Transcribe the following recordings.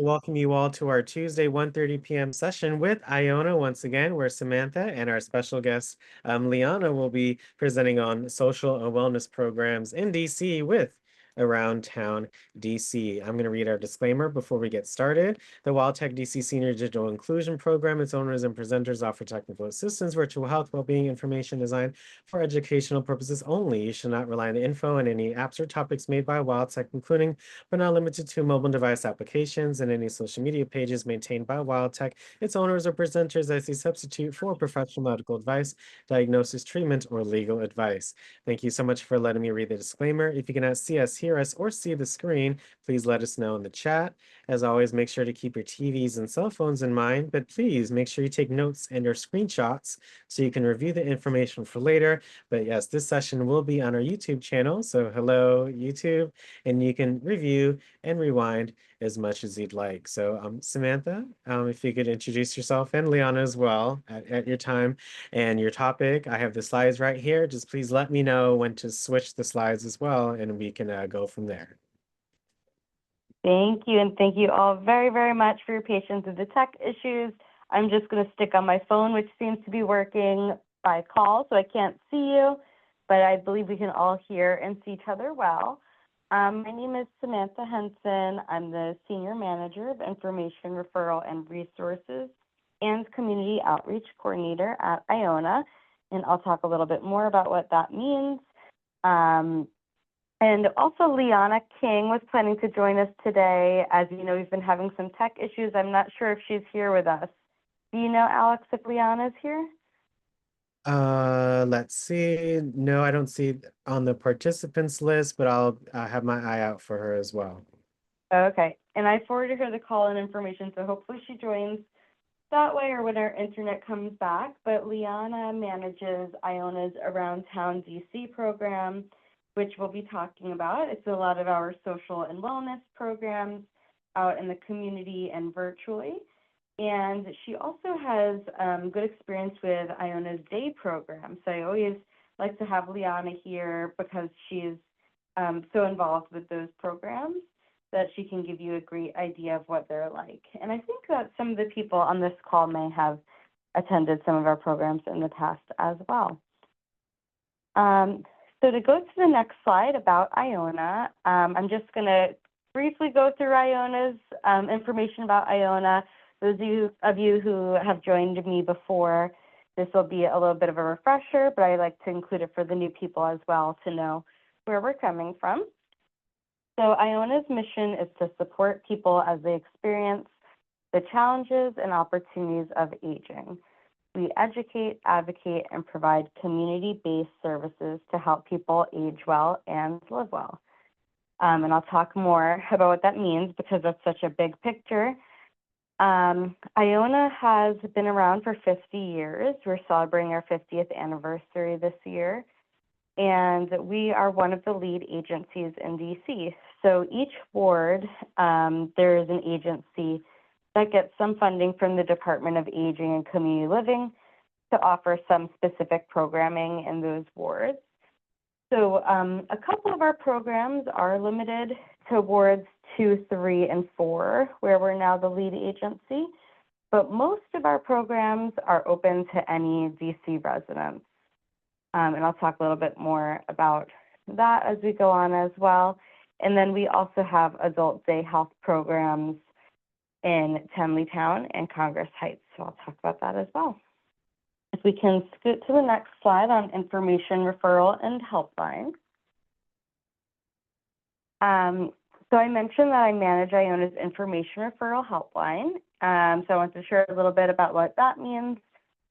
Welcome you all to our Tuesday 1:30 p.m. session with Iona once again, where Samantha and our special guest, Liana, will be presenting on social and wellness programs in DC with Around Town DC. I'm going to read our disclaimer before we get started. The WildTech DC Senior Digital Inclusion Program, its owners and presenters offer technical assistance, virtual health, well-being information designed for educational purposes only. You should not rely on the info and any apps or topics made by WildTech, including but not limited to mobile device applications and any social media pages maintained by WildTech, its owners or presenters as a substitute for professional medical advice, diagnosis, treatment, or legal advice. Thank you so much for letting me read the disclaimer. If you cannot see us, hear us, or see the screen, please let us know in the chat. As always, make sure to keep your TVs and cell phones in mind, but please make sure you take notes and your screenshots so you can review the information for later. But yes, this session will be on our YouTube channel. So hello, YouTube, and you can review and rewind as much as you'd like. So Samantha, if you could introduce yourself and Liana as well at your time and your topic. I have the slides right here. Just please let me know when to switch the slides as well, and we can go from there. Thank you, and thank you all very, very much for your patience with the tech issues. I'm just going to stick on my phone, which seems to be working by call, so I can't see you, but I believe we can all hear and see each other well. My name is Samantha Henson. I'm the Senior Manager of Information Referral and Resources and Community Outreach Coordinator at IONA, and I'll talk a little bit more about what that means. And also Liana King was planning to join us today. As you know, we've been having some tech issues. I'm not sure if she's here with us. Do you know, Alex, if Liana's here? Let's see. No, I don't see on the participants list, but I'll have my eye out for her as well. Okay, and I forwarded her the call-in information, so hopefully she joins that way or when our internet comes back. But Liana manages IONA's Around Town DC program, which we'll be talking about. It's a lot of our social and wellness programs out in the community and virtually. And she also has good experience with IONA's day program. So I always like to have Liana here because she's so involved with those programs that she can give you a great idea of what they're like. And I think that some of the people on this call may have attended some of our programs in the past as well. So to go to the next slide about IONA, I'm just going to briefly go through IONA's information about IONA. Those of you who have joined me before, this will be a little bit of a refresher, but I like to include it for the new people as well to know where we're coming from. So IONA's mission is to support people as they experience the challenges and opportunities of aging. We educate, advocate, and provide community-based services to help people age well and live well. And I'll talk more about what that means because that's such a big picture. IONA has been around for 50 years. We're celebrating our 50th anniversary this year. And we are one of the lead agencies in DC. So each ward, there is an agency that gets some funding from the Department of Aging and Community Living to offer some specific programming in those wards. So a couple of our programs are limited to wards 2, 3, and 4, where we're now the lead agency, but most of our programs are open to any DC residents. And I'll talk a little bit more about that as we go on as well. And then we also have adult day health programs in Tenleytown and Congress Heights, so I'll talk about that as well. If we can scoot to the next slide on information referral and helpline. So I mentioned that I manage IONA's information referral helpline. So I want to share a little bit about what that means.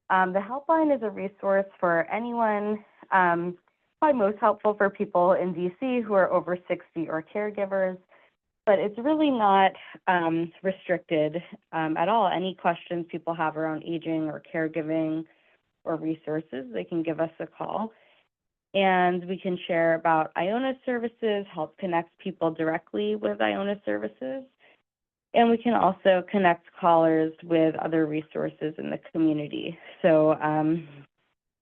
The helpline is a resource for anyone, probably most helpful for people in DC who are over 60 or caregivers, but it's really not restricted at all. Any questions people have around aging or caregiving or resources, they can give us a call. And we can share about IONA services, help connect people directly with IONA services. And we can also connect callers with other resources in the community. So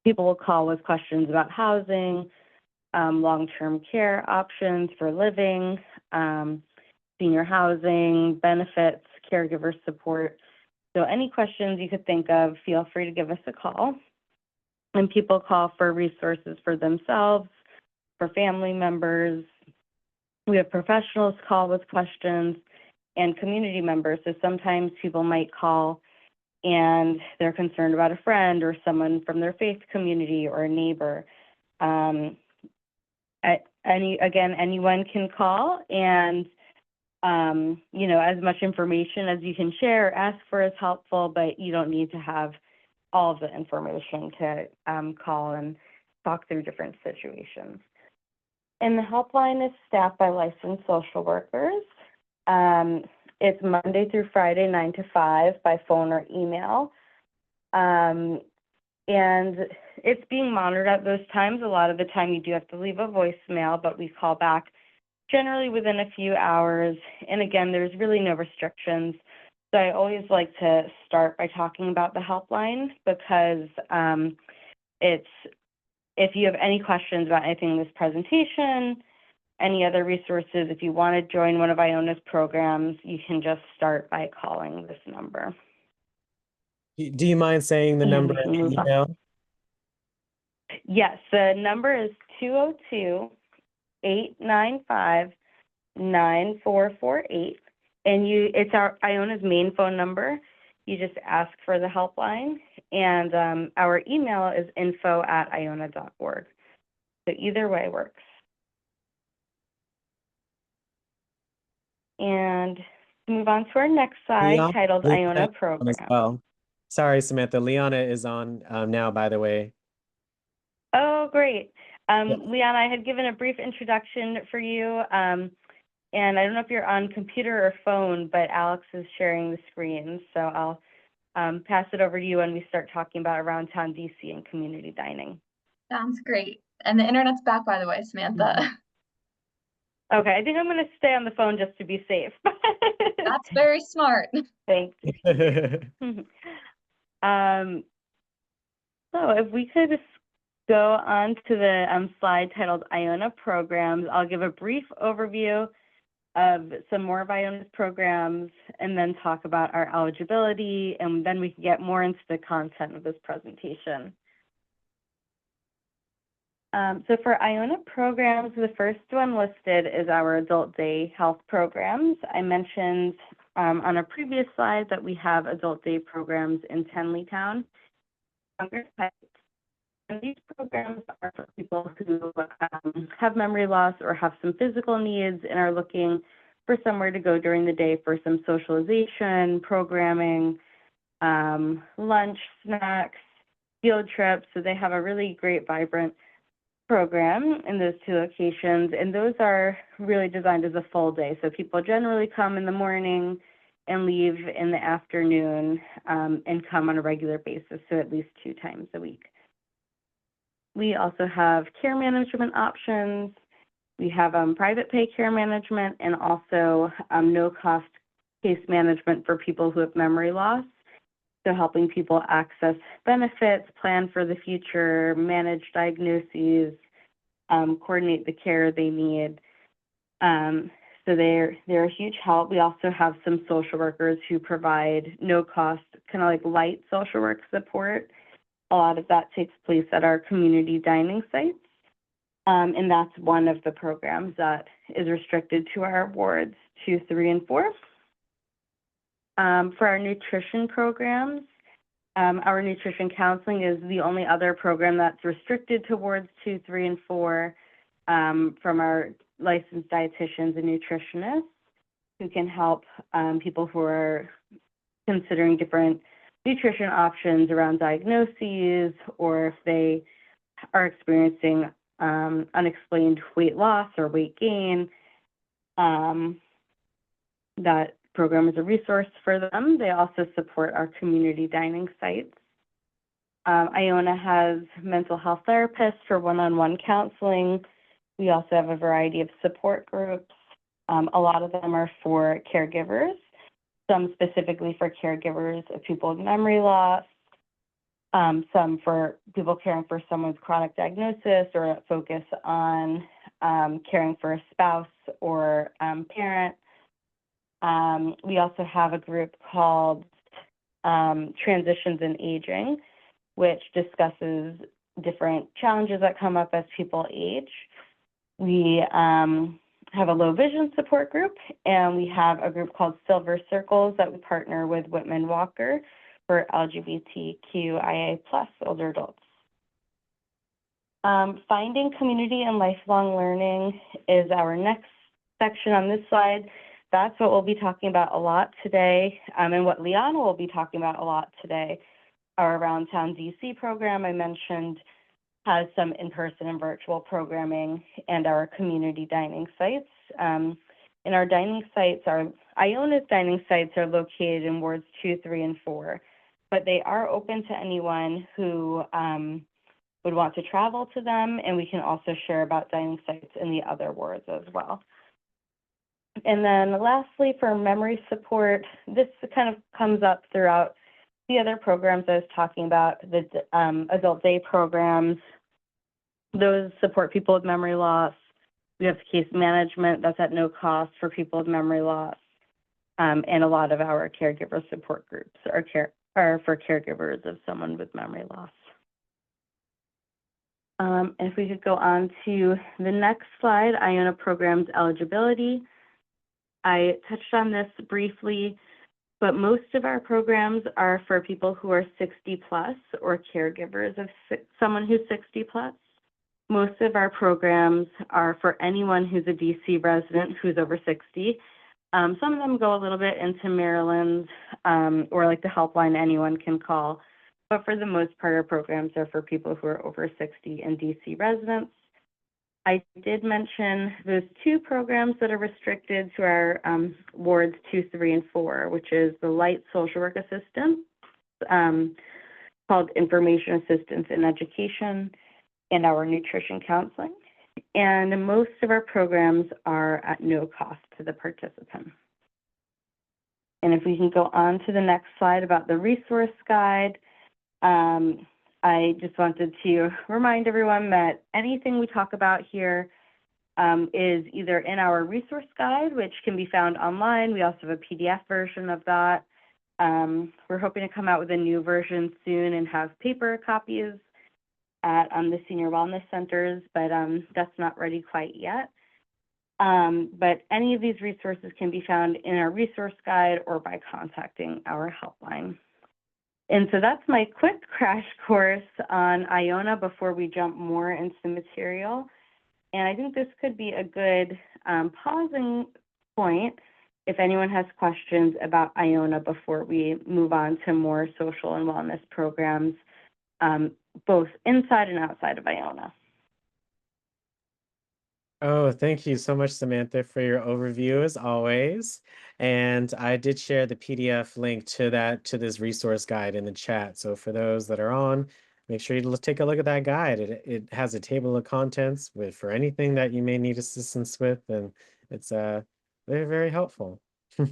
people will call with questions about housing, long-term care options for living, senior housing, benefits, caregiver support. So any questions you could think of, feel free to give us a call. And people call for resources for themselves, for family members. We have professionals call with questions and community members. So sometimes people might call and they're concerned about a friend or someone from their faith community or a neighbor. Anyone can call, and as much information as you can share, ask for is helpful, but you don't need to have all of the information to call and talk through different situations. And the helpline is staffed by licensed social workers. It's Monday through Friday, 9 to 5 by phone or email. And it's being monitored at those times. A lot of the time you do have to leave a voicemail, but we call back generally within a few hours. And again, there's really no restrictions. So I always like to start by talking about the helpline because if you have any questions about anything in this presentation, any other resources, if you want to join one of IONA's programs, you can just start by calling this number. Do you mind saying the number and the email? Yes, the number is 202-895-9448. And it's our IONA's main phone number. You just ask for the helpline, and our email is info@iona.org. So either way works. And move on to our next slide titled IONA Program. Well. Sorry, Samantha. Liana is on now, by the way. Oh, great. Liana, I had given a brief introduction for you. And I don't know if you're on computer or phone, but Alex is sharing the screen. So I'll pass it over to you when we start talking about Around Town DC and community dining. Sounds great. And the internet's back, by the way, Samantha. Okay, I think I'm going to stay on the phone just to be safe. That's very smart. Thanks. So if we could just go on to the slide titled IONA Programs, I'll give a brief overview of some more of IONA's programs and then talk about our eligibility, and then we can get more into the content of this presentation. So for IONA programs, the first one listed is our adult day health programs. I mentioned on a previous slide that we have adult day programs in Tenleytown. And these programs are for people who have memory loss or have some physical needs and are looking for somewhere to go during the day for some socialization, programming, lunch, snacks, field trips. So they have a really great, vibrant program in those two locations. And those are really designed as a full day. So people generally come in the morning and leave in the afternoon and come on a regular basis, so at least 2 times a week. We also have care management options. We have private pay care management and also no-cost case management for people who have memory loss. So helping people access benefits, plan for the future, manage diagnoses, coordinate the care they need. So they're a huge help. We also have some social workers who provide no-cost, kind of like light social work support. A lot of that takes place at our community dining sites. And that's one of the programs that is restricted to our wards 2, 3, and 4. For our nutrition programs, our nutrition counseling is the only other program that's restricted to wards 2, 3, and 4 from our licensed dietitians and nutritionists who can help people who are considering different nutrition options around diagnoses, or if they are experiencing unexplained weight loss or weight gain. That program is a resource for them. They also support our community dining sites. IONA has mental health therapists for one-on-one counseling. We also have a variety of support groups. A lot of them are for caregivers, some specifically for caregivers of people with memory loss, some for people caring for someone's chronic diagnosis, or a focus on caring for a spouse or parent. We also have a group called Transitions in Aging, which discusses different challenges that come up as people age. We have a low vision support group, and we have a group called Silver Circles that we partner with Whitman Walker for LGBTQIA+ older adults. Finding community and lifelong learning is our next section on this slide. That's what we'll be talking about a lot today, and what Liana will be talking about a lot today. Our Around Town DC program I mentioned has some in-person and virtual programming, and our community dining sites. And our dining sites IONA's dining sites are located in wards 2, 3, and 4, but they are open to anyone who would want to travel to them, and we can also share about dining sites in the other wards as well. And then lastly, for memory support, this kind of comes up throughout the other programs I was talking about, the adult day programs. Those support people with memory loss. We have case management that's at no cost for people with memory loss. And a lot of our caregiver support groups are for caregivers of someone with memory loss. If we could go on to the next slide, IONA programs eligibility. I touched on this briefly, but most of our programs are for people who are 60 plus or caregivers of someone who's 60 plus. Most of our programs are for anyone who's a DC resident who's over 60. Some of them go a little bit into Maryland's or like the helpline anyone can call, but for the most part, our programs are for people who are over 60 and DC residents. I did mention those two programs that are restricted to our wards 2, 3, and 4, which is the light social work assistance called information assistance in education and our nutrition counseling. And most of our programs are at no cost to the participant. And if we can go on to the next slide about the resource guide, I just wanted to remind everyone that anything we talk about here is either in our resource guide, which can be found online. We also have a PDF version of that. We're hoping to come out with a new version soon and have paper copies at the senior wellness centers, but that's not ready quite yet. But any of these resources can be found in our resource guide or by contacting our helpline. And so that's my quick crash course on IONA before we jump more into the material. And I think this could be a good pausing point if anyone has questions about IONA before we move on to more social and wellness programs, both inside and outside of IONA. Oh, thank you so much, Samantha, for your overview as always. And I did share the PDF link to this resource guide in the chat. So for those that are on, make sure you take a look at that guide. It has a table of contents for anything that you may need assistance with, and it's very, very helpful. Any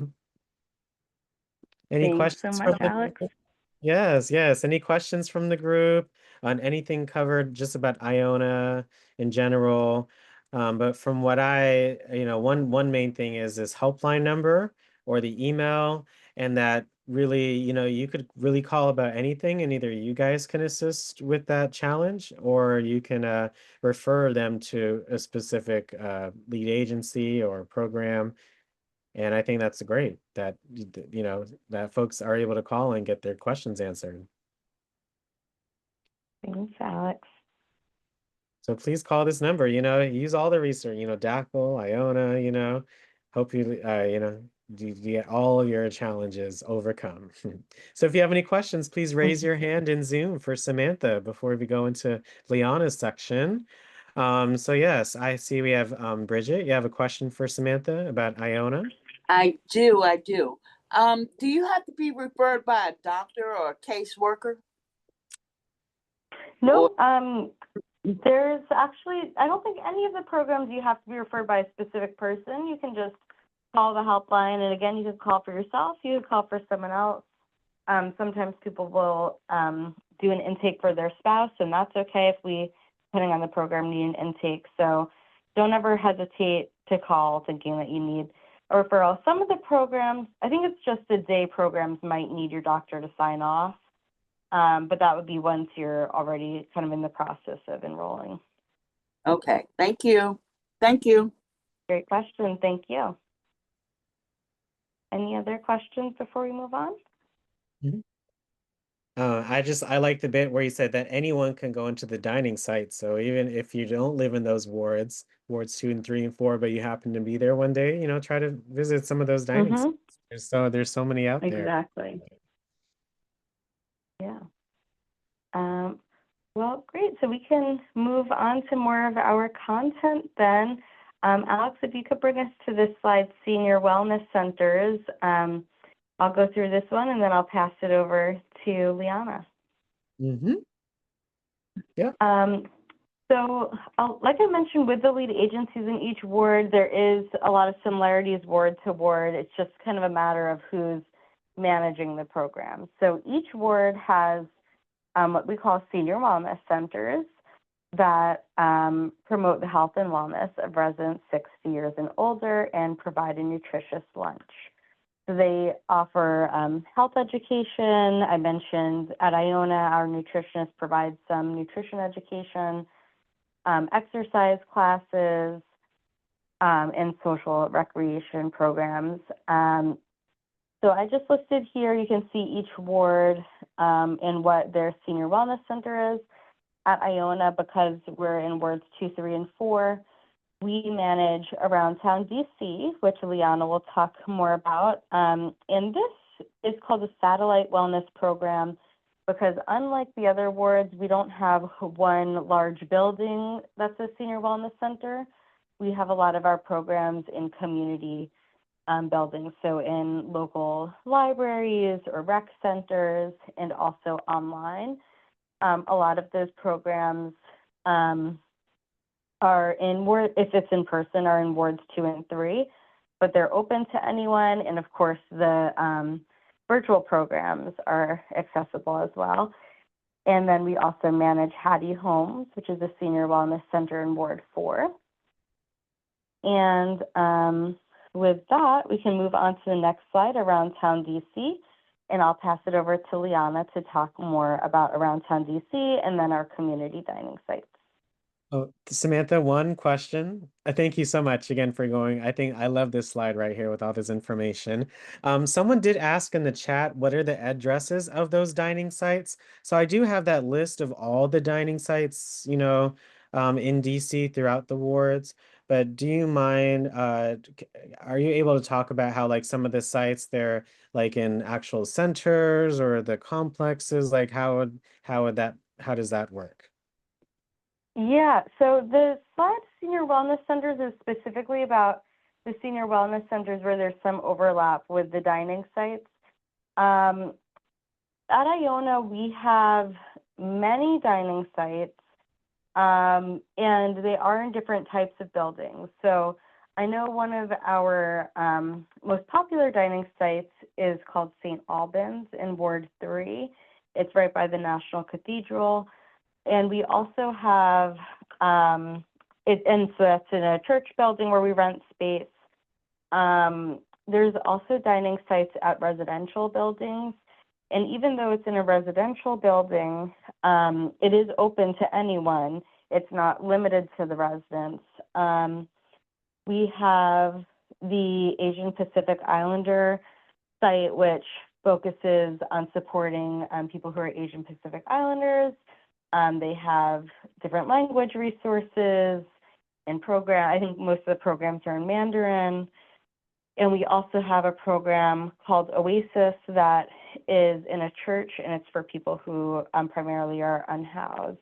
Thanks so questions much, from the Alex. group? Yes. Any questions from the group on anything covered just about Iona in general? But from what one main thing is this helpline number or the email, and that really, you could really call about anything, and either you guys can assist with that challenge, or you can refer them to a specific lead agency or program. And I think that's great that that folks are able to call and get their questions answered. Thanks, Alex. So please call this number, use all the research, DACL, IONA, hope you get all of your challenges overcome. So if you have any questions, please raise your hand in Zoom for Samantha before we go into Liana's section. So yes, I see we have Bridget. You have a question for Samantha about IONA? I do. Do you have to be referred by a doctor or a caseworker? No, there's actually, I don't think any of the programs you have to be referred by a specific person. You can just call the helpline, and again, you could call for yourself, you could call for someone else. Sometimes people will do an intake for their spouse, and that's okay if we, depending on the program, need an intake. So don't ever hesitate to call thinking that you need a referral. Some of the programs, I think it's just the day programs might need your doctor to sign off. But that would be once you're already kind of in the process of enrolling. Okay, thank you. Thank you. Great question. Thank you. Any other questions before we move on? I like the bit where you said that anyone can go into the dining site. So even if you don't live in those wards 2 and 3 and 4, but you happen to be there one day, try to visit some of those dining sites. There's so many out there. Exactly. Yeah. Well, great. So we can move on to more of our content then. Alex, if you could bring us to this slide, Senior Wellness Centers. I'll go through this one and then I'll pass it over to Liana. Yeah. So like I mentioned, with the lead agencies in each ward, there is a lot of similarities ward to ward. It's just kind of a matter of who's managing the program. So each ward has what we call senior wellness centers that promote the health and wellness of residents 60 years and older and provide a nutritious lunch. So they offer health education. I mentioned at IONA, our nutritionist provides some nutrition education, exercise classes, and social recreation programs. So I just listed here, you can see each ward and what their senior wellness center is. At IONA, because we're in wards 2, 3, and 4, we manage Around Town DC, which Liana will talk more about. And this is called a satellite wellness program because unlike the other wards, we don't have one large building that's a senior wellness center. We have a lot of our programs in community buildings, so in local libraries or rec centers and also online. A lot of those programs are in ward, if it's in person, are in wards 2 and 3, but they're open to anyone. And of course, the virtual programs are accessible as well. And then we also manage Hattie Homes, which is a senior wellness center in Ward 4. And with that, we can move on to the next slide, Around Town DC. And I'll pass it over to Liana to talk more about Around Town DC and then our community dining sites. Oh, Samantha, one question. Thank you so much again for going. I love this slide right here with all this information. Someone did ask in the chat, what are the addresses of those dining sites? So I do have that list of all the dining sites, in DC throughout the wards. But do you mind, are you able to talk about how like some of the sites they're like in actual centers or the complexes? Like how does that work? Yeah, so the slide Senior Wellness Centers is specifically about the senior wellness centers where there's some overlap with the dining sites. At IONA, we have many dining sites, and they are in different types of buildings. So I know one of our most popular dining sites is called St. Albans in Ward 3. It's right by the National Cathedral. And we also have, and so that's in a church building where we rent space. There's also dining sites at residential buildings. And even though it's in a residential building, it is open to anyone. It's not limited to the residents. We have the Asian Pacific Islander site, which focuses on supporting people who are Asian Pacific Islanders. They have different language resources and program. I think most of the programs are in Mandarin. And we also have a program called Oasis that is in a church, and it's for people who primarily are unhoused.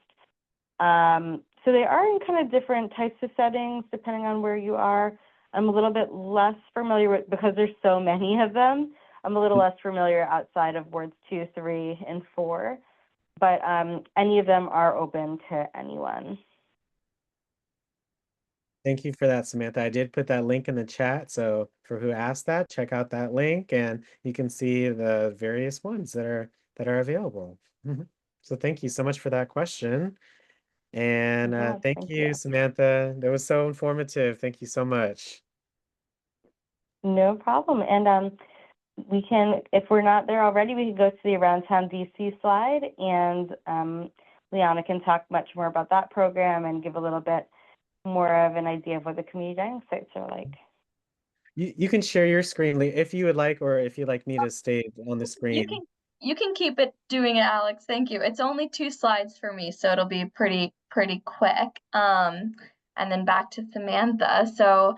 So they are in kind of different types of settings depending on where you are. I'm a little bit less familiar with, because there's so many of them, I'm a little less familiar outside of wards 2, 3, and 4. But any of them are open to anyone. Thank you for that, Samantha. I did put that link in the chat. So for who asked that, check out that link and you can see the various ones that are available. So thank you so much for that question. And Yeah, thank you, Samantha. That was so informative. Thank you so much. No problem. And we can, if we're not there already, we can go to the Around Town DC slide, and Liana can talk much more about that program and give a little bit more of an idea of what the community dining sites are like. You can share your screen if you would like, or if you'd like me to stay on the You screen. can keep it doing it, Alex. Thank you. It's only 2 slides for me, so it'll be pretty quick. And then back to Samantha. So,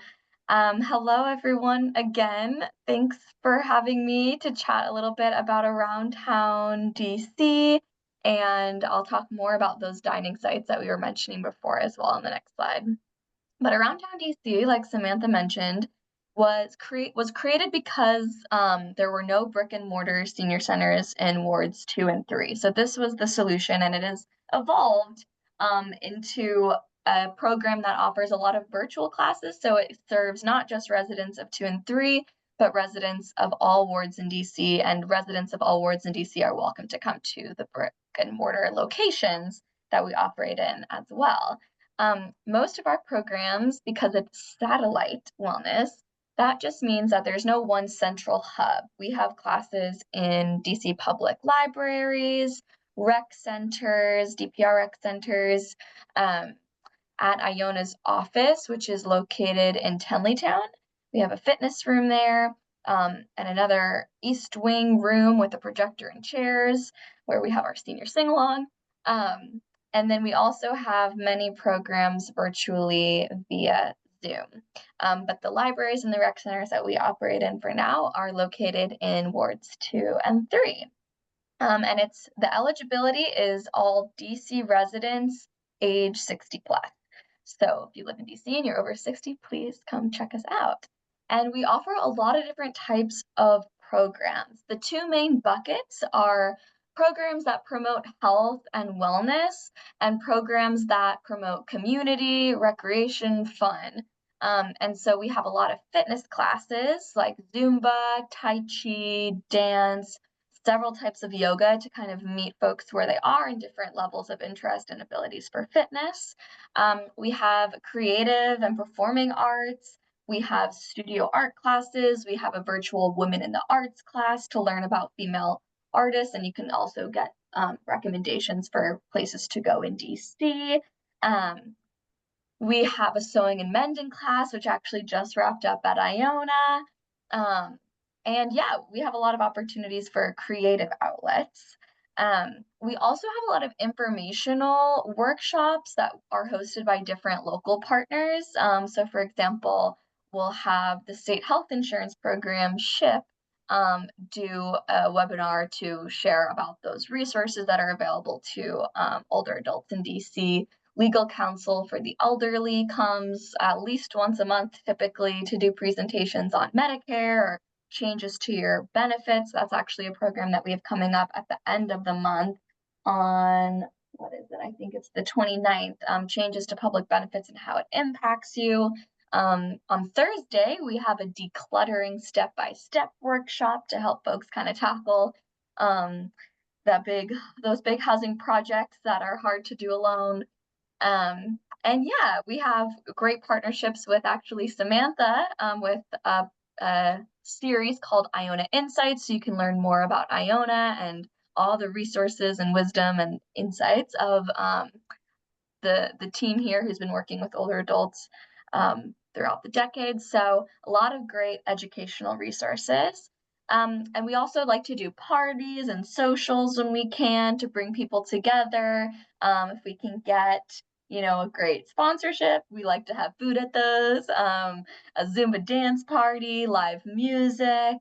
hello everyone again. Thanks for having me to chat a little bit about Around Town DC, and I'll talk more about those dining sites that we were mentioning before as well on the next slide. But Around Town DC, like Samantha mentioned, was created because there were no brick and mortar senior centers in wards 2 and 3. So this was the solution, and it has evolved into a program that offers a lot of virtual classes. So it serves not just residents of 2 and 3, but residents of all wards in DC, and residents of all wards in DC are welcome to come to the brick and mortar locations that we operate in as well. Most of our programs, because it's satellite wellness, that just means that there's no one central hub. We have classes in DC public libraries, rec centers, DPR rec centers, at IONA's office, which is located in Tenleytown. We have a fitness room there, and another East Wing room with a projector and chairs where we have our senior sing-along. And then we also have many programs virtually via Zoom. But the libraries and the rec centers that we operate in for now are located in wards 2 and 3. And the eligibility is all DC residents age 60 plus. So if you live in DC and you're over 60, please come check us out. And we offer a lot of different types of programs. The 2 main buckets are programs that promote health and wellness, and programs that promote community, recreation, fun. And so we have a lot of fitness classes like Zumba, Tai Chi, dance, several types of yoga to kind of meet folks where they are in different levels of interest and abilities for fitness. We have creative and performing arts. We have studio art classes. We have a virtual Women in the Arts class to learn about female artists, and you can also get recommendations for places to go in DC. We have a sewing and mending class, which actually just wrapped up at IONA. And yeah, we have a lot of opportunities for creative outlets. We also have a lot of informational workshops that are hosted by different local partners. So for example, we'll have the state health insurance program, SHIP, do a webinar to share about those resources that are available to older adults in DC. Legal counsel for the elderly comes at least once a month, typically, to do presentations on Medicare or changes to your benefits. That's actually a program that we have coming up at the end of the month on, what is it? I think it's the 29th, changes to public benefits and how it impacts you. On Thursday, we have a decluttering step-by-step workshop to help folks kind of tackle those big housing projects that are hard to do alone. And yeah, we have great partnerships with actually Samantha with a series called IONA Insights, so you can learn more about IONA and all the resources and wisdom and insights of the team here who's been working with older adults throughout the decades. So a lot of great educational resources. And we also like to do parties and socials when we can to bring people together. If we can get, a great sponsorship, we like to have food at those, a Zumba dance party, live music.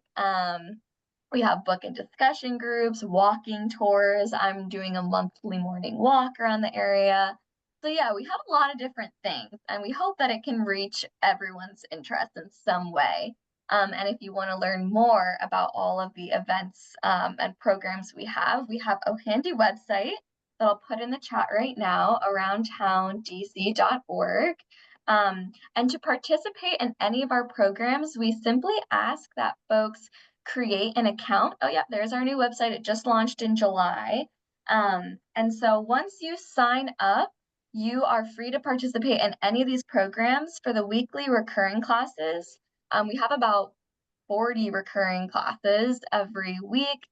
We have book and discussion groups, walking tours. I'm doing a monthly morning walk around the area. So yeah, we have a lot of different things, and we hope that it can reach everyone's interest in some way. And if you want to learn more about all of the events and programs we have a handy website that I'll put in the chat right now, aroundtowndc.org. And to participate in any of our programs, we simply ask that folks create an account. Oh yeah, there's our new website. It just launched in July. And so once you sign up, you are free to participate in any of these programs for the weekly recurring classes. We have about 40 recurring classes every week.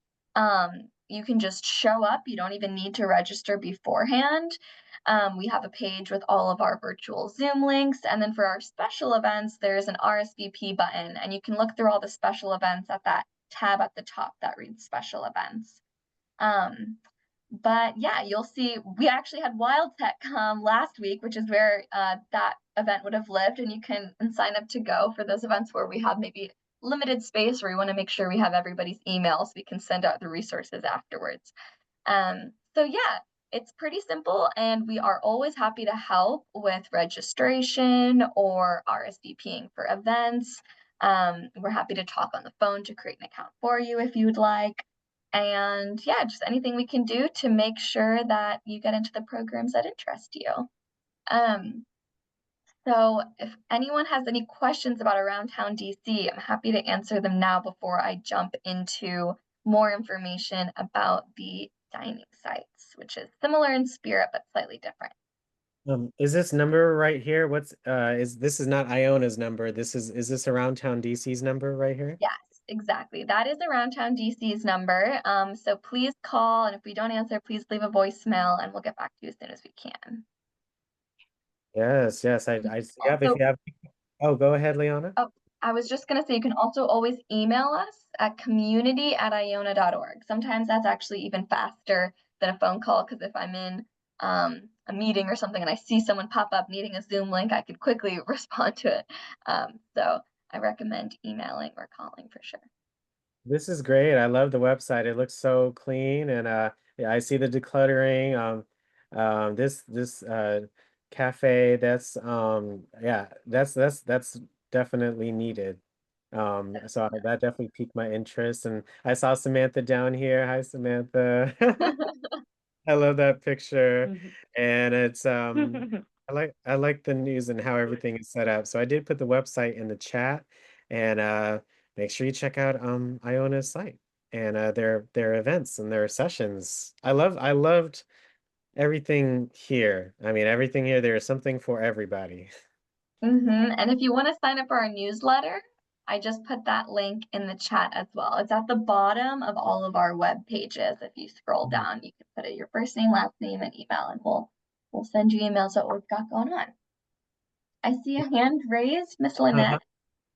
You can just show up. You don't even need to register beforehand. We have a page with all of our virtual Zoom links. And then for our special events, there's an RSVP button, and you can look through all the special events at that tab at the top that reads special events. But yeah, you'll see we actually had Wild Tech come last week, which is where that event would have lived, and you can sign up to go for those events where we have maybe limited space, where we want to make sure we have everybody's email so we can send out the resources afterwards. So yeah, it's pretty simple, and we are always happy to help with registration or RSVPing for events. We're happy to talk on the phone to create an account for you if you would like. And yeah, just anything we can do to make sure that you get into the programs that interest you. So if anyone has any questions about Around Town DC, I'm happy to answer them now before I jump into more information about the dining sites, which is similar in spirit but slightly different. Is this number right here? What's this is not Iona's number. Is this Around Town DC's number right here? Yes, exactly. That is Around Town DC's number. So please call, and if we don't answer, please leave a voicemail and we'll get back to you as soon as we can. Yes, yes. I yeah, if Also, you have oh, go ahead, Leona. oh, I was just going to say you can also always email us at community@iona.org. Sometimes that's actually even faster than a phone call, because if I'm in a meeting or something and I see someone pop up needing a Zoom link, I could quickly respond to it. So I recommend emailing or calling for sure. This is great. I love the website. It looks so clean, and yeah, I see the decluttering. This cafe, that's yeah, that's definitely needed. So that definitely piqued my interest, and I saw Samantha down here. Hi, Samantha. I love that picture. And it's I like the news and how everything is set up. So I did put the website in the chat, and make sure you check out Iona's site and their events and their sessions. I loved everything here. I mean, everything here, there is something for everybody. And if you want to sign up for our newsletter, I just put that link in the chat as well. It's at the bottom of all of our web pages. If you scroll down, you can put in your first name, last name, and email, and we'll send you emails about what we've got going on. I see a hand raised, Miss Lynette.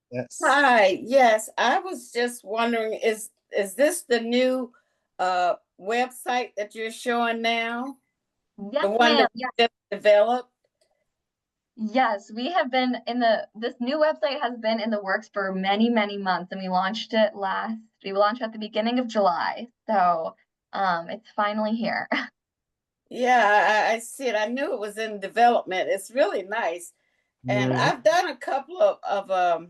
Yes. Hi, yes, I was just wondering, is this the new website that you're showing now? Yes, The one ma'am. that Yes. you just developed? Yes, we have been this new website has been in the works for many, many months, and we launched at the beginning of July. So it's finally here. Yeah, I see it. I knew it was in development. It's really nice. And Mhm. I've done a couple of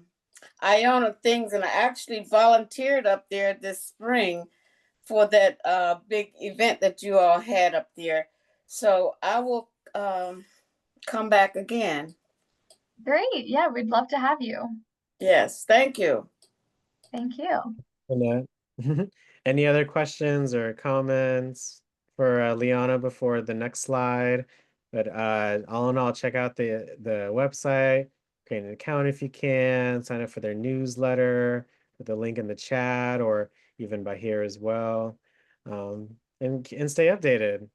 Iona things, and I actually volunteered up there this spring for that big event that you all had up there. So I will come back again. Great. Yeah, we'd love to have you. Yes, thank you. Thank you. Annette. Any other questions or comments for Liana before the next slide? But all in all, check out the website, create an account if you can, sign up for their newsletter with the link in the chat or even by here as well. And stay updated.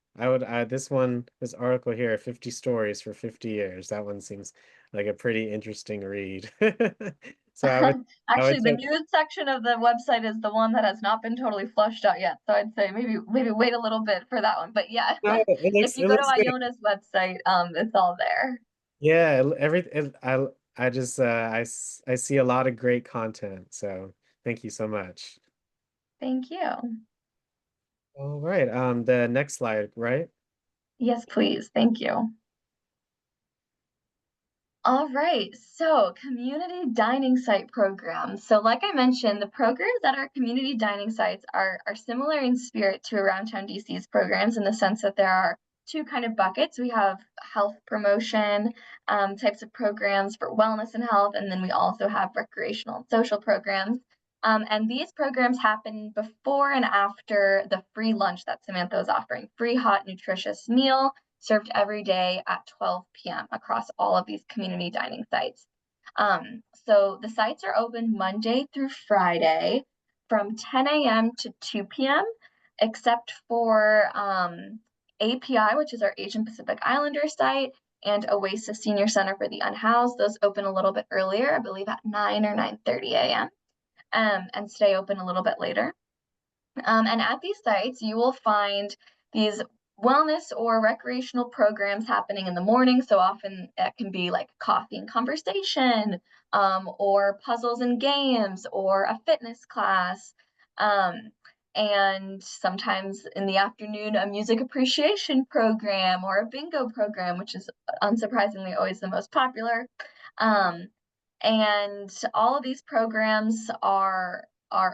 This article here, 50 stories for 50 years. That one seems like a pretty interesting read. So I Actually, would the say news section of the website is the one that has not been totally flushed out yet. So I'd say maybe wait a little bit for that one. But yeah, no, if you it go to looks good. Iona's website, it's all there. Yeah, I just I see a lot of great content. So thank you so much. Thank you. All right, the next slide, right? Yes, please. Thank you. All right, so community dining site programs. So like I mentioned, the programs at our community dining sites are similar in spirit to Around Town DC's programs, in the sense that there are two kind of buckets. We have health promotion types of programs for wellness and health, and then we also have recreational and social programs. And these programs happen before and after the free lunch that Samantha is offering, free hot, nutritious meal served every day at 12 p.m. across all of these community dining sites. So the sites are open Monday through Friday from 10 a.m. to 2 p.m., except for API, which is our Asian Pacific Islander site, and Oasis Senior Center for the Unhoused. Those open a little bit earlier, I believe at 9 or 9:30 a.m., and stay open a little bit later. And at these sites, you will find these wellness or recreational programs happening in the morning. So often it can be like coffee and conversation, or puzzles and games, or a fitness class. Um, and sometimes in the afternoon, a music appreciation program or a bingo program, which is unsurprisingly always the most popular. Um, and all of these programs are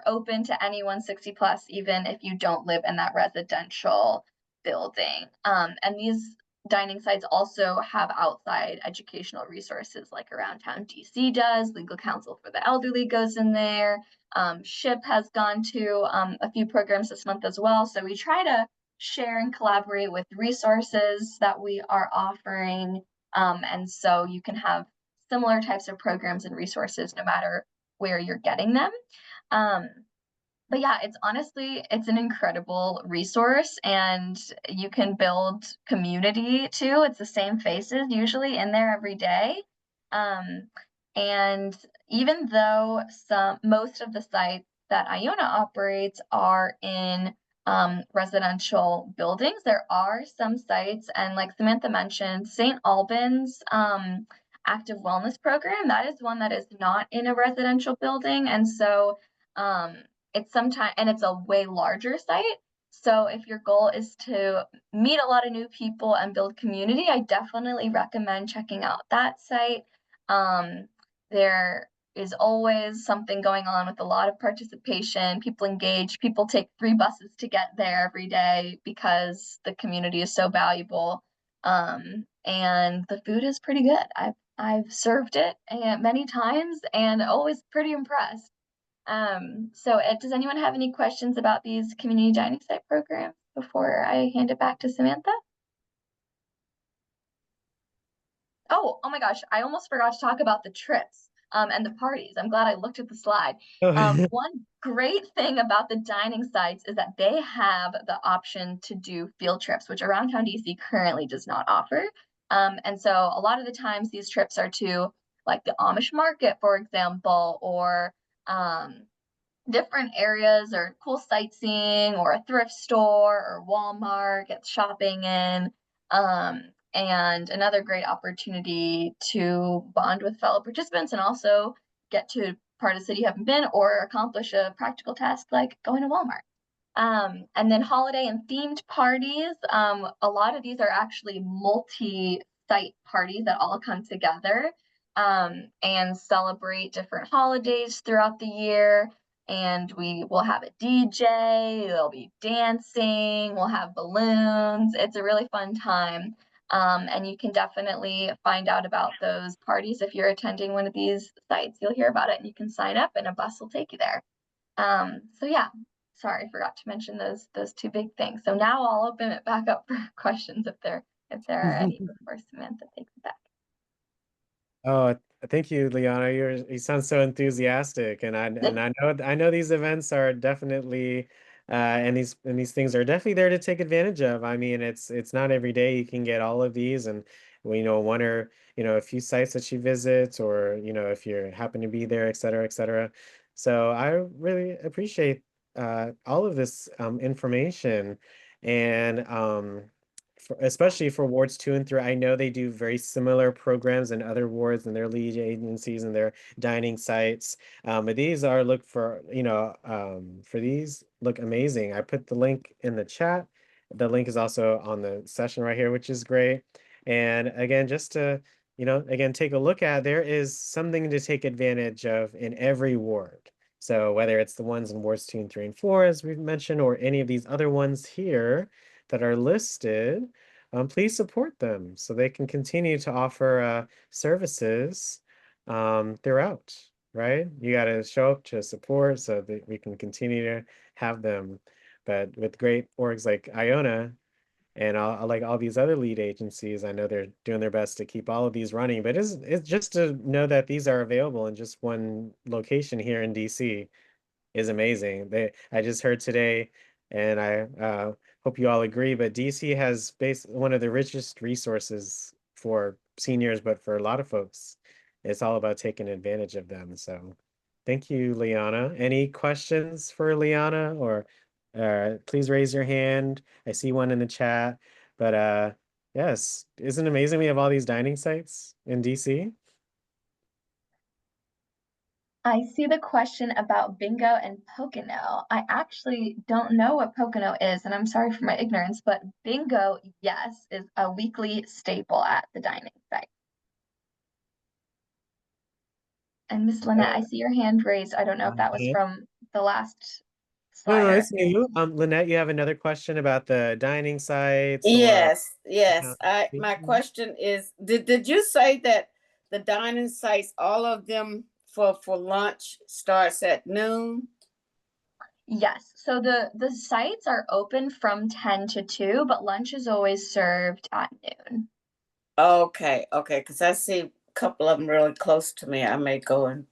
open to anyone 60 plus, even if you don't live in that residential building. And these dining sites also have outside educational resources like Around Town DC does. Legal Counsel for the Elderly goes in there. SHIP has gone to a few programs this month as well. So we try to share and collaborate with resources that we are offering. And so you can have similar types of programs and resources no matter where you're getting them. Um, but yeah, it's an incredible resource, and you can build community too. It's the same faces usually in there every day. Um, and even though most of the sites that Iona operates are in residential buildings, there are some sites, and like Samantha mentioned, St. Albans active wellness program, that is one that is not in a residential building. And so um, it's sometimes, and it's a way larger site. So if your goal is to meet a lot of new people and build community, I definitely recommend checking out that site. There is always something going on with a lot of participation. People engage, people take 3 buses to get there every day because the community is so valuable. And the food is pretty good. I've served it many times and always pretty impressed. So does anyone have any questions about these community dining site programs before I hand it back to Samantha? Oh my gosh, I almost forgot to talk about the trips and the parties. I'm glad I looked at the slide. Oh, One great thing about the dining sites is that they have the option to do field trips, which Around Town DC currently does not offer. And so a lot of the times these trips are to like the Amish market, for example, or um, different areas or cool sightseeing or a thrift store or Walmart, get shopping in. And another great opportunity to bond with fellow participants and also get to part of the city you haven't been or accomplish a practical task like going to Walmart. And then holiday and themed parties. A lot of these are actually multi-site parties that all come together and celebrate different holidays throughout the year. And we will have a DJ, there'll be dancing, we'll have balloons. It's a really fun time. And you can definitely find out about those parties if you're attending one of these sites. You'll hear about it and you can sign up and a bus will take you there. So yeah, sorry, I forgot to mention those 2 big things. So now I'll open it back up for questions if there are any before Samantha takes it back. oh, thank you, Liana. You sound so enthusiastic, and I know these events are definitely and these things are definitely there to take advantage of. I mean, it's not every day you can get all of these, and well, one or a few sites that you visit, or if you happen to be there, et cetera, et cetera. So I really appreciate all of this information, and especially for wards 2 and 3. I know they do very similar programs in other wards and their lead agencies and their dining sites. But these are for these look amazing. I put the link in the chat. The link is also on the session right here, which is great. And again, just to, again, take a look at, there is something to take advantage of in every ward. So whether it's the ones in wards 2 and 3 and 4, as we've mentioned, or any of these other ones here that are listed, please support them so they can continue to offer services throughout, right? You got to show up to support so that we can continue to have them. But with great orgs like Iona and like all these other lead agencies, I know they're doing their best to keep all of these running, but it's just to know that these are available in just one location here in DC is amazing. I just heard today, and I hope you all agree, but DC has one of the richest resources for seniors, but for a lot of folks, it's all about taking advantage of them. So thank you, Liana. Any questions for Liana, or please raise your hand. I see one in the chat, but yes, isn't it amazing we have all these dining sites in DC? I see the question about bingo and Pocono. I actually don't know what Pocono is, and I'm sorry for my ignorance, but bingo, yes, is a weekly staple at the dining site. And Miss Lynette, I see your hand raised. I don't know if that was from the last No, no, slider. it's you. Lynette, you have another question about the dining sites or Yes, yes. My question is, did you say that the dining sites, all of them for lunch starts at noon? Yes, so the sites are open from 10 to 2, but lunch is always served at noon. Okay, okay, because I see a couple of them really close to me. I may go and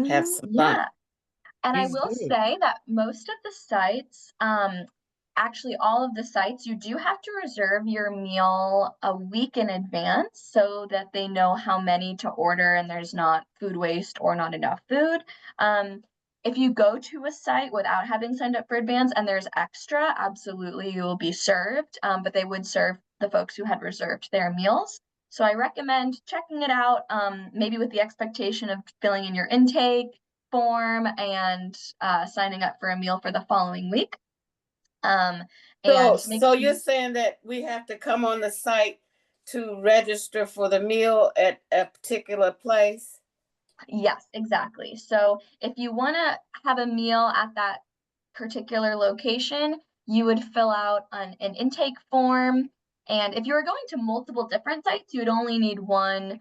have some lunch. Yeah. And I Please will do. say that most of the sites, actually all of the sites, you do have to reserve your meal a week in advance so that they know how many to order and there's not food waste or not enough food. If you go to a site without having signed up for advance and there's extra, absolutely you will be served, but they would serve the folks who had reserved their meals. So I recommend checking it out, maybe with the expectation of filling in your intake form and signing up for a meal for the following week. So, And make so you're saying that we have to come on the site to register for the meal at a particular place? Yes, exactly. So if you want to have a meal at that particular location, you would fill out an intake form. And if you were going to multiple different sites, you would only need one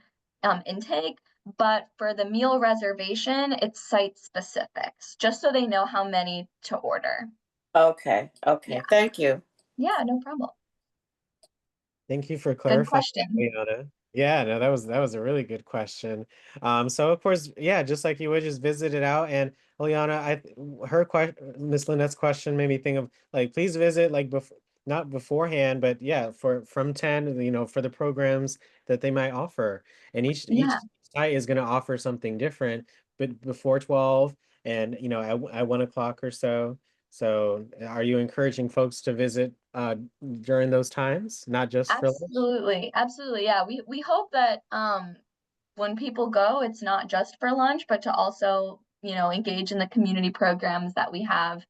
intake. But for the meal reservation, it's site specifics, just so they know how many to order. Okay, Yeah, okay. Thank you. yeah, no problem. Thank you for Good clarifying that, question. Leona. Yeah, no, that was a really good question. So of course, yeah, just like you would just visit it out. And Liana, her question, Miss Lynette's question made me think of like, please visit like before, not beforehand, but yeah, from 10, for the programs that they might offer. And each Yeah. site is going to offer something different, but before 12 and at 1 o'clock or so. So are you encouraging folks to visit during those times, not just for lunch? Absolutely. Absolutely. Yeah. We hope that when people go, it's not just for lunch, but to also, engage in the community programs that we have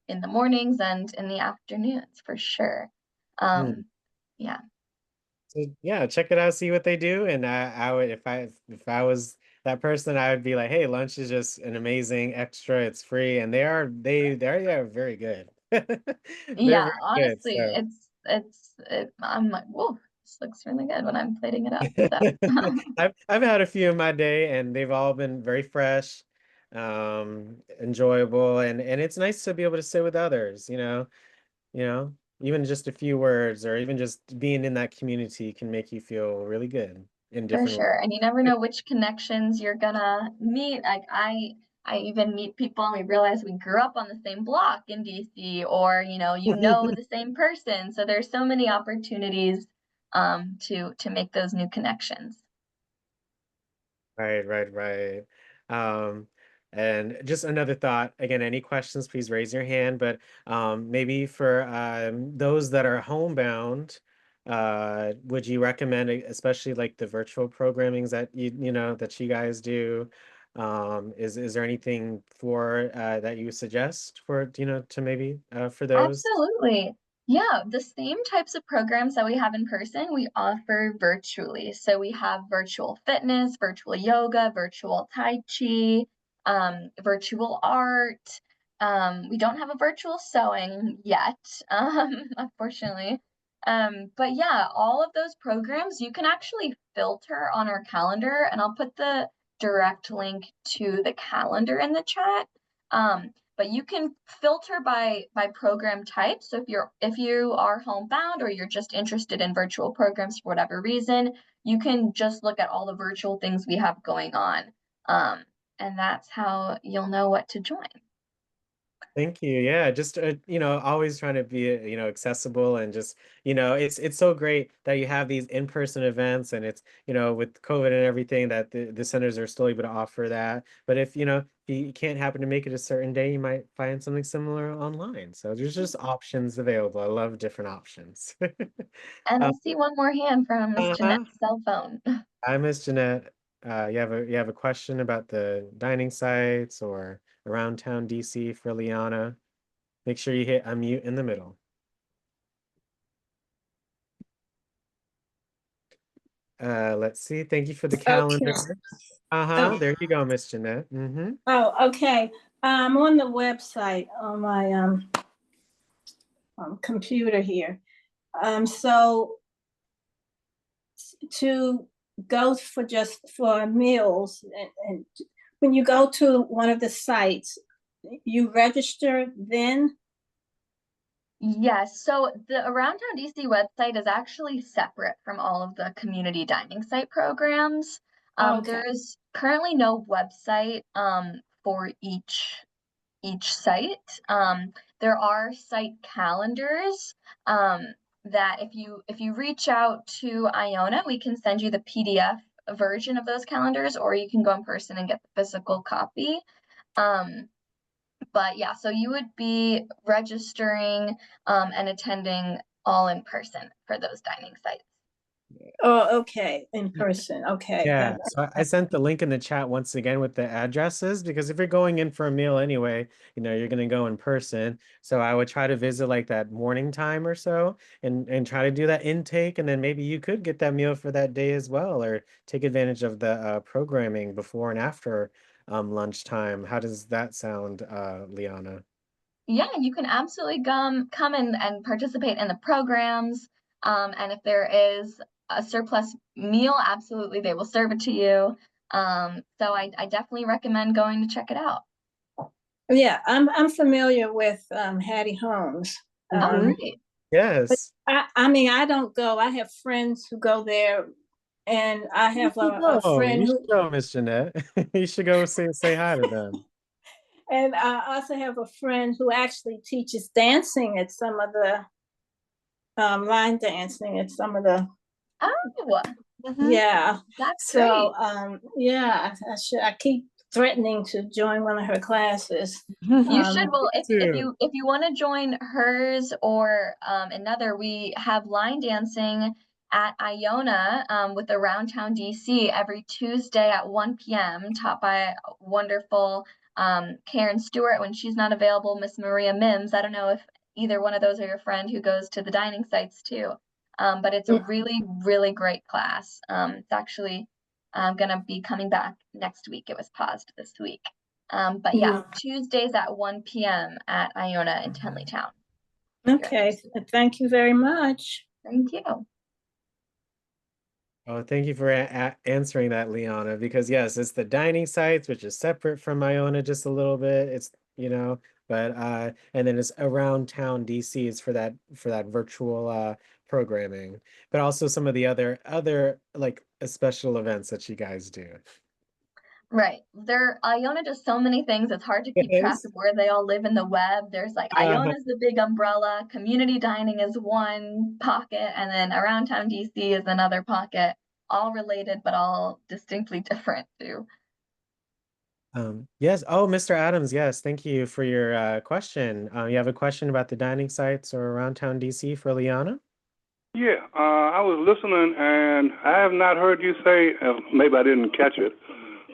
in the mornings and in the afternoons for sure. Hmm. Yeah, So yeah, check it out, see what they do. And I would, if I was that person, I would be like, hey, lunch is just an amazing extra. It's free, and they are very good. They're yeah, very good. honestly, So I'm like, whoa, this looks really good when I'm plating it up. So I've had a few in my day, and they've all been very fresh, enjoyable, and it's nice to be able to sit with others, you know, even just a few words or even just being in that community can make you feel really good in for different sure. And you never know which connections you're gonna meet. Like I even meet people and we realize we grew up on the same block in DC or ways. the same person. So there's so many opportunities to make those new connections. Right, right, right. Um, and just another thought, again, any questions, please raise your hand. But maybe for those that are homebound, would you recommend, especially like the virtual programmings that that you guys do? Is there anything for that you suggest for to maybe for those? Absolutely. Yeah, the same types of programs that we have in person, we offer virtually. So we have virtual fitness, virtual yoga, virtual Tai Chi, virtual art. We don't have a virtual sewing yet, unfortunately. But yeah, all of those programs you can actually filter on our calendar, and I'll put the direct link to the calendar in the chat. but you can filter by program type. So if you are homebound or you're just interested in virtual programs for whatever reason, you can just look at all the virtual things we have going on. And that's how you'll know what to join. Thank you. Yeah, just always trying to be accessible, and just it's so great that you have these in-person events, and it's with COVID and everything that the centers are still able to offer that. But if if you can't happen to make it a certain day, you might find something similar online. So there's just options available. I love different options. And I Um, see one more hand from Miss uh-huh. Jeanette's cell phone. Hi, Miss Jeanette. You have a question about the dining sites or around town DC for Liana? Make sure you hit unmute in the middle. Let's see. Thank you for the calendar. Okay. Uh-huh. Oh, There you go, Miss Jeanette. Mm-hmm. oh, okay. I'm on the website on my computer here. So to go for just for meals, and when you go to one of the sites, you register then? Yes, so the Around Town DC website is actually separate from all of the community dining site programs. Okay. There's currently no website for each site. There are site calendars that if you reach out to Iona, we can send you the PDF version of those calendars, or you can go in person and get the physical copy. But yeah, so you would be registering and attending all in person for those dining sites. Oh, okay, in person, okay. Yeah, so I sent the link in the chat once again with the addresses, because if you're going in for a meal anyway, you're gonna go in person. So I would try to visit like that morning time or so, and try to do that intake, and then maybe you could get that meal for that day as well, or take advantage of the programming before and after lunchtime. How does that sound, Liana? Yeah, you can absolutely come and participate in the programs. And if there is a surplus meal, absolutely they will serve it to you. So I definitely recommend going to check it out. Yeah, I'm familiar with Hattie Holmes. Oh, Mhm. great. But Yes. I mean, I don't go. I have friends who go there, and I have a You friend should who, go, Miss Jeanette. You should go say hi to them. and I also have a friend who actually teaches dancing at some of the line dancing at some of the, Oh, yeah. that's So great. yeah, I keep threatening to join one of her classes. You should. Um, Well, Too. if you want to join hers or another, we have line dancing at Iona with Around Town DC every Tuesday at 1 p.m. taught by wonderful Karen Stewart. When she's not available, Miss Maria Mims. I don't know if either one of those are your friend who goes to the dining sites too. But it's a really great class. It's actually gonna be coming back next week. It was paused this week. But yeah, mhm. Tuesdays at 1 p.m. at Iona in Tenleytown. Okay, thank you very much. Thank you. Oh, thank you for answering that, Liana, because yes, it's the dining sites, which is separate from Iona just a little bit. But and then it's around town DC is for that virtual programming, but also some of the other like special events that you guys do. Right. Iona does so many things, it's hard to keep track Yes. of where they all live in the web. There's like Uh, Iona's the big umbrella, community dining is one pocket, and then Around Town DC is another pocket, all related but all distinctly different too. yes. Oh, Mr. Adams, yes. Thank you for your question. You have a question about the dining sites or around town DC for Liana? Yeah, I was listening, and I have not heard you say, maybe I didn't catch it,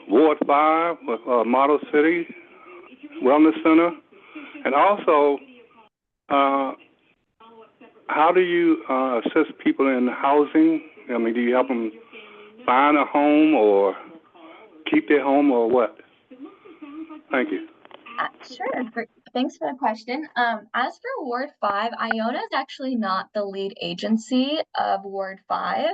Ward 5 with Model City Wellness Center. And also, uh, how do you assist people in housing? I mean, do you help them find a home or keep their home or what? Thank you. Sure. Thanks for the question. As for Ward 5, Iona is actually not the lead agency of Ward 5.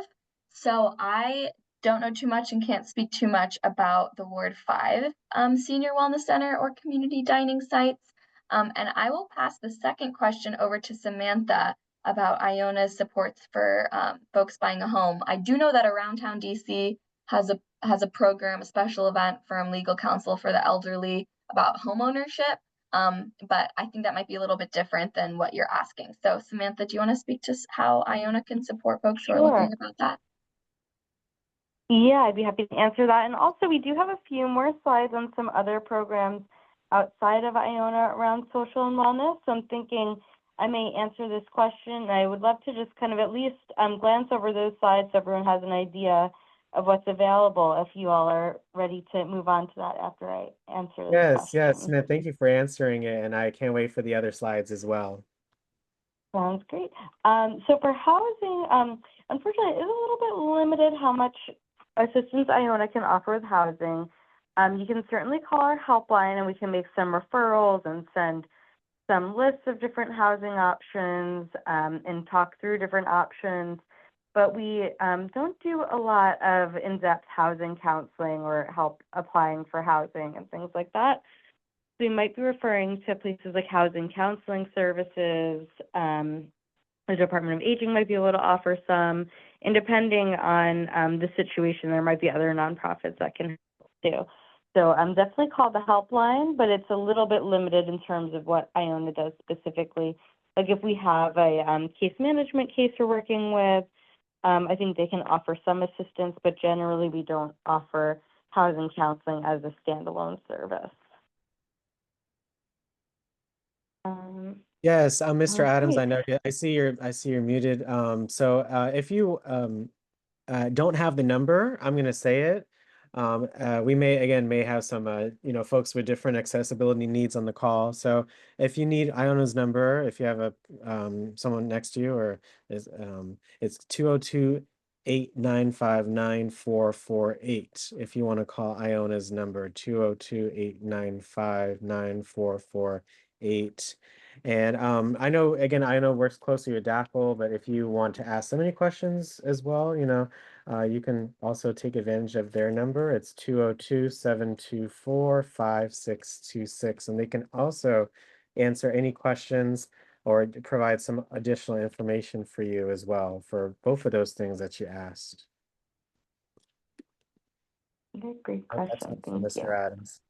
So I don't know too much and can't speak too much about the Ward 5 Senior Wellness Center or community dining sites. And I will pass the second question over to Samantha about IONA's supports for folks buying a home. I do know that Around Town DC has a program, a special event from Legal Counsel for the Elderly about home ownership. But I think that might be a little bit different than what you're asking. So Samantha, do you want to speak to how IONA can support folks who are looking about that? Yeah, I'd be happy to answer that. And also, we do have a few more slides on some other programs outside of IONA around social and wellness. So I'm thinking I may answer this question. I would love to just kind of at least glance over those slides so everyone has an idea of what's available if you all are ready to move on to that after I answer this question. Yes, Smith, thank you for answering it, and I can't wait for the other slides as well. Sounds great. So for housing, unfortunately, it's a little bit limited how much assistance IONA can offer with housing. You can certainly call our helpline and we can make some referrals and send some lists of different housing options and talk through different options. But we don't do a lot of in-depth housing counseling or help applying for housing and things like that. So you might be referring to places like housing counseling services. The Department of Aging might be able to offer some, and depending on the situation, there might be other nonprofits that can help too. So definitely call the helpline, but it's a little bit limited in terms of what IONA does specifically. Like if we have a case management case we're working with, I think they can offer some assistance, but generally we don't offer housing counseling as a standalone service. Yes, Mr. Adams, Okay. I know I see you're muted. So if you don't have the number, I'm going to say it. We may have some folks with different accessibility needs on the call. So if you need IONA's number, if you have a someone next to you, or is it's 202-895-9448. If you want to call IONA's number, 202-895-9448. And I know, again, IONA works closely with DACL, but if you want to ask them any questions as well, you can also take advantage of their number. It's 202-724-5626. And they can also answer any questions or provide some additional information for you as well for both of those things that you asked. Okay, great That's question. it for Mr. Adams.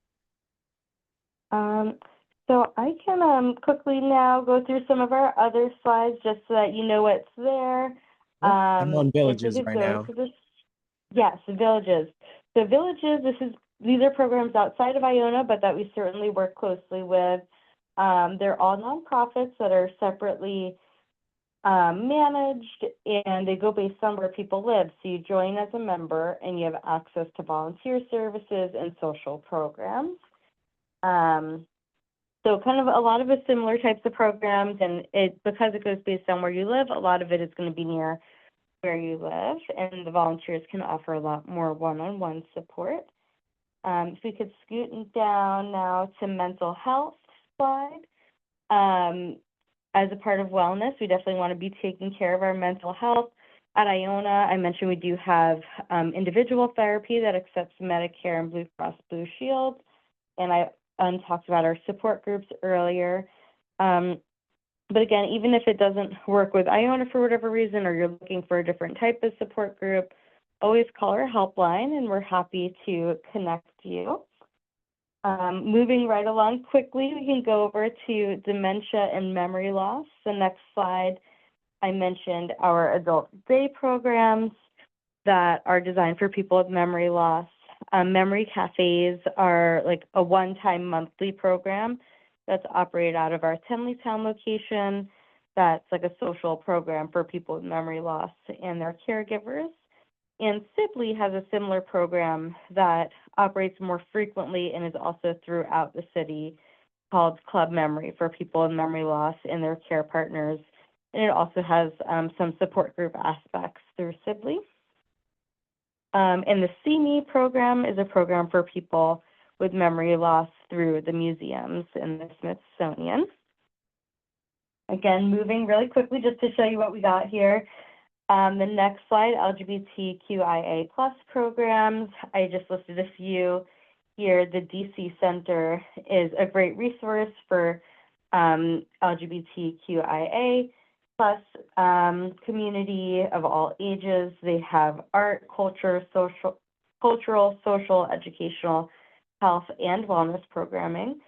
So I can quickly now go through some of our other slides just so that you know what's there. I'm on villages right now. Yes, villages. So villages, these are programs outside of IONA, but that we certainly work closely with. They're all nonprofits that are separately managed, and they go based on where people live. So you join as a member and you have access to volunteer services and social programs. So kind of a lot of similar types of programs, and because it goes based on where you live, a lot of it is going to be near where you live, and the volunteers can offer a lot more one-on-one support. If we could scoot down now to mental health slide. As a part of wellness, we definitely want to be taking care of our mental health. At IONA, I mentioned we do have individual therapy that accepts Medicare and Blue Cross Blue Shield, and I talked about our support groups earlier. But again, even if it doesn't work with IONA for whatever reason, or you're looking for a different type of support group, always call our helpline and we're happy to connect you. Moving right along quickly, we can go over to dementia and memory loss. The next slide, I mentioned our adult day programs that are designed for people with memory loss. Memory cafes are like a one-time monthly program that's operated out of our Tenleytown location. That's like a social program for people with memory loss and their caregivers. And Sibley has a similar program that operates more frequently and is also throughout the city, called Club Memory, for people with memory loss and their care partners. And it also has some support group aspects through Sibley. And the See-Me program is a program for people with memory loss through the museums and the Smithsonian. Again, moving really quickly just to show you what we got here. The next slide, LGBTQIA+ programs. I just listed a few here. The DC Center is a great resource for LGBTQIA plus community of all ages. They have art, culture, cultural, social, educational, health, and wellness programming.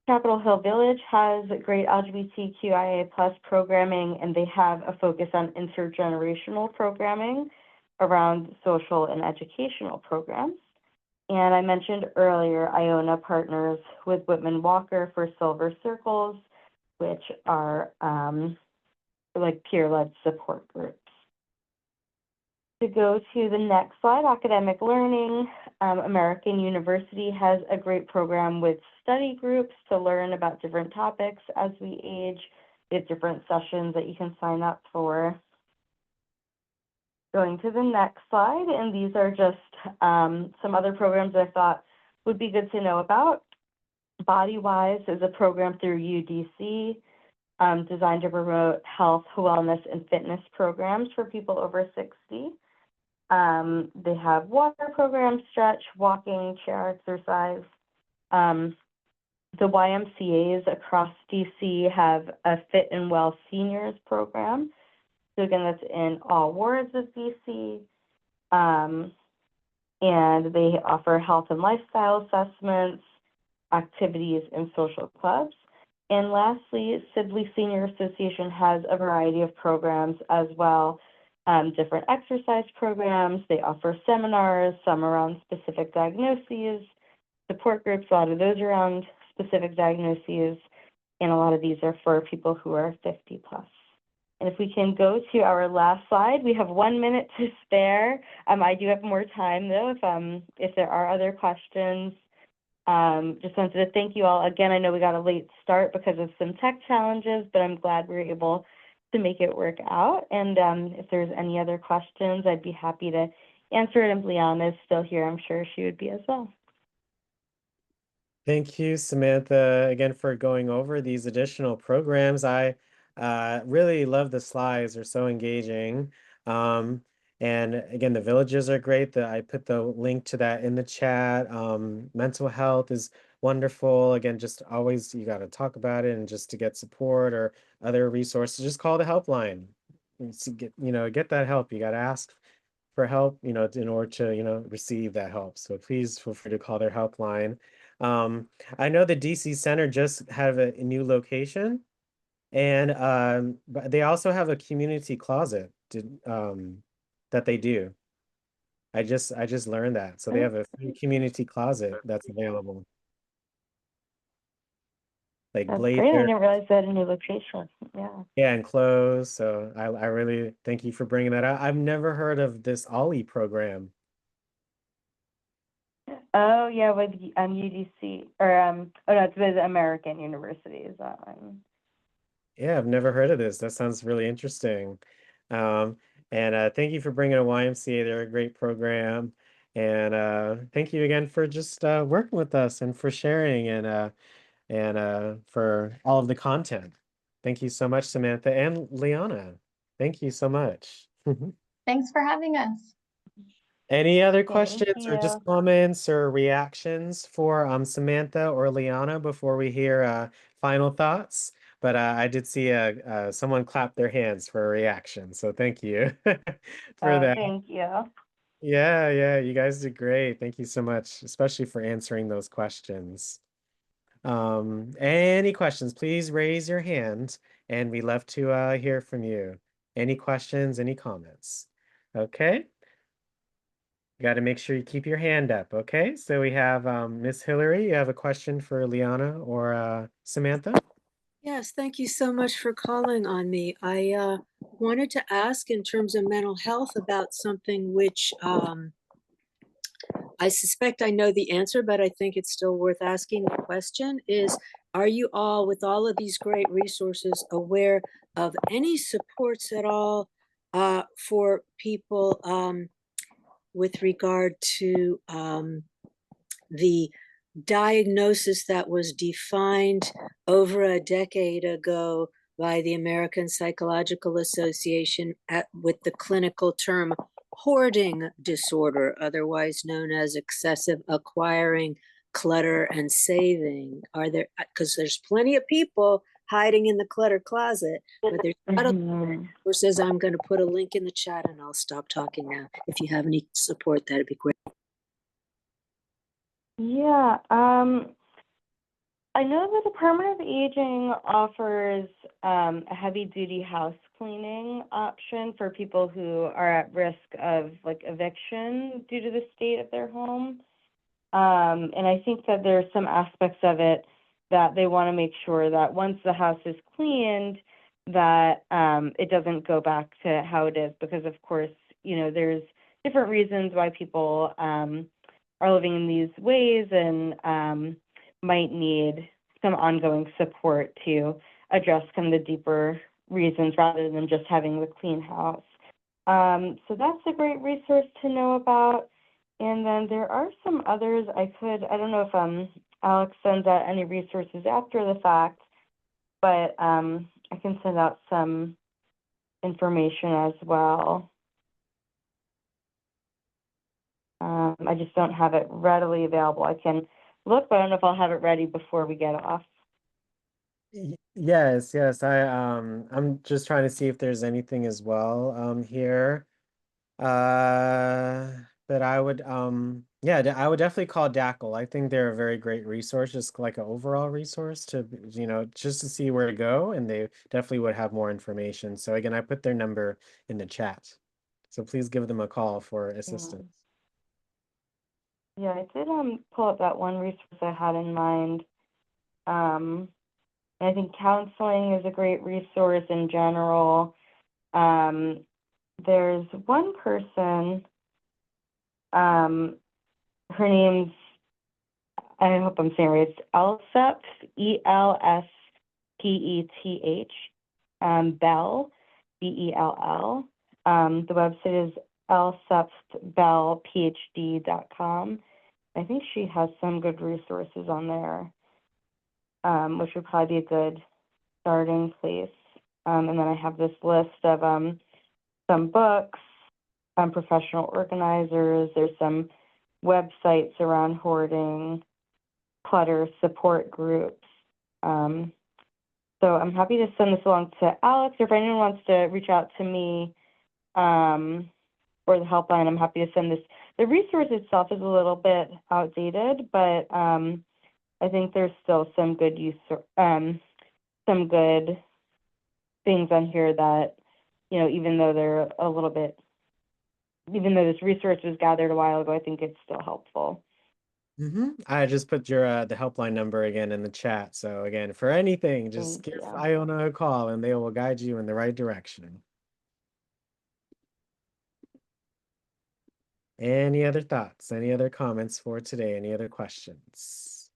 Capitol Hill Village has great LGBTQIA plus programming, and they have a focus on intergenerational programming around social and educational programs. And I mentioned earlier, IONA partners with Whitman Walker for Silver Circles, which are like peer-led support groups. To go to the next slide, academic learning. American University has a great program with study groups to learn about different topics as we age. They have different sessions that you can sign up for. Going to the next slide, and these are just some other programs that I thought would be good to know about. BodyWise is a program through UDC designed to promote health, wellness, and fitness programs for people over 60. They have water programs, stretch, walking, chair exercise. The YMCAs across DC have a Fit and Well Seniors program. So again, that's in all wards of DC. And they offer health and lifestyle assessments, activities, and social clubs. And lastly, Sibley Senior Association has a variety of programs as well. Different exercise programs. They offer seminars, some around specific diagnoses, support groups, a lot of those around specific diagnoses, and a lot of these are for people who are 50 plus. And if we can go to our last slide, we have 1 minute to spare. I do have more time though, if there are other questions. Just wanted to thank you all. Again, I know we got a late start because of some tech challenges, but I'm glad we were able to make it work out. And if there's any other questions, I'd be happy to answer it. And Liana is still here. I'm sure she would be as well. Thank you, Samantha, again for going over these additional programs. I really love the slides; they're so engaging. And again, the villages are great. I put the link to that in the chat. Mental health is wonderful. Again, just always you got to talk about it, and just to get support or other resources, just call the helpline. Get that help. You got to ask for help, in order to, receive that help. So please feel free to call their helpline. I know the DC Center just have a new location, and but they also have a community closet that they do. I just learned that. So they have a free community closet that's available. Like That's great. I blazer, didn't realize they had a new location. Yeah. yeah, and clothes. So I really thank you for bringing that up. I've never heard of this Ollie program. Oh yeah, with UDC or oh no, it's with American University. Is that one? Yeah, I've never heard of this. That sounds really interesting. And thank you for bringing a YMCA. They're a great program. And thank you again for just working with us and for sharing and for all of the content. Thank you so much, Samantha and Liana. Thank you so much. Thanks for having us. Any other Thank questions or just you. comments or reactions for Samantha or Liana before we hear final thoughts? But I did see someone clap their hands for a reaction, so thank you for that. Thank you. Yeah, you guys did great. Thank you so much, especially for answering those questions. Any questions, please raise your hand, and we love to hear from you. Any questions, any comments? Okay. You got to make sure you keep your hand up, okay? So we have Miss Hillary. You have a question for Liana or Samantha? Yes, thank you so much for calling on me. I wanted to ask in terms of mental health about something which I suspect I know the answer, but I think it's still worth asking. The question is, are you all, with all of these great resources, aware of any supports at all for people with regard to the diagnosis that was defined over a decade ago by the American Psychological Association with the clinical term hoarding disorder, otherwise known as excessive acquiring, clutter, and saving? Are there, because there's plenty of people hiding in the clutter closet, but there's not a Mhm. or says, I'm going to put a link in the chat and I'll stop talking now. If you have any support, that'd be great. Yeah, I know the Department of Aging offers a heavy-duty house cleaning option for people who are at risk of like eviction due to the state of their home. And I think that there's some aspects of it that they want to make sure that once the house is cleaned, that it doesn't go back to how it is, because of course, you know, there's different reasons why people are living in these ways and might need some ongoing support to address some of the deeper reasons rather than just having the clean house. So that's a great resource to know about. And then there are some others I don't know if Alex sends out any resources after the fact, but I can send out some information as well. I just don't have it readily available. I can look, but I don't know if I'll have it ready before we get off. Yes, yes. I'm just trying to see if there's anything as well here. But I would I would definitely call DACL. I think they're a very great resource, just like an overall resource to, you know, just to see where to go, and they definitely would have more information. So again, I put their number in the chat. So please give them a call for assistance. Yeah, I did pull up that one resource I had in mind. And I think counseling is a great resource in general. There's one person, her name's, I hope I'm saying it right, it's Elspeth, Elspeth, Bell, Bell. The website is elspethbellphd.com. I think she has some good resources on there, which would probably be a good starting place. And then I have this list of some books, professional organizers. There's some websites around hoarding, clutter support groups. So I'm happy to send this along to Alex, or if anyone wants to reach out to me or the helpline, I'm happy to send this. The resource itself is a little bit outdated, but I think there's still some good some good things on here that, you know, even though this resource was gathered a while ago, I think it's still helpful. I just put your the helpline number again in the chat. So again, for anything, just Thank give you. Iona a call and they will guide you in the right direction. Any other thoughts? Any other comments for today? Any other questions?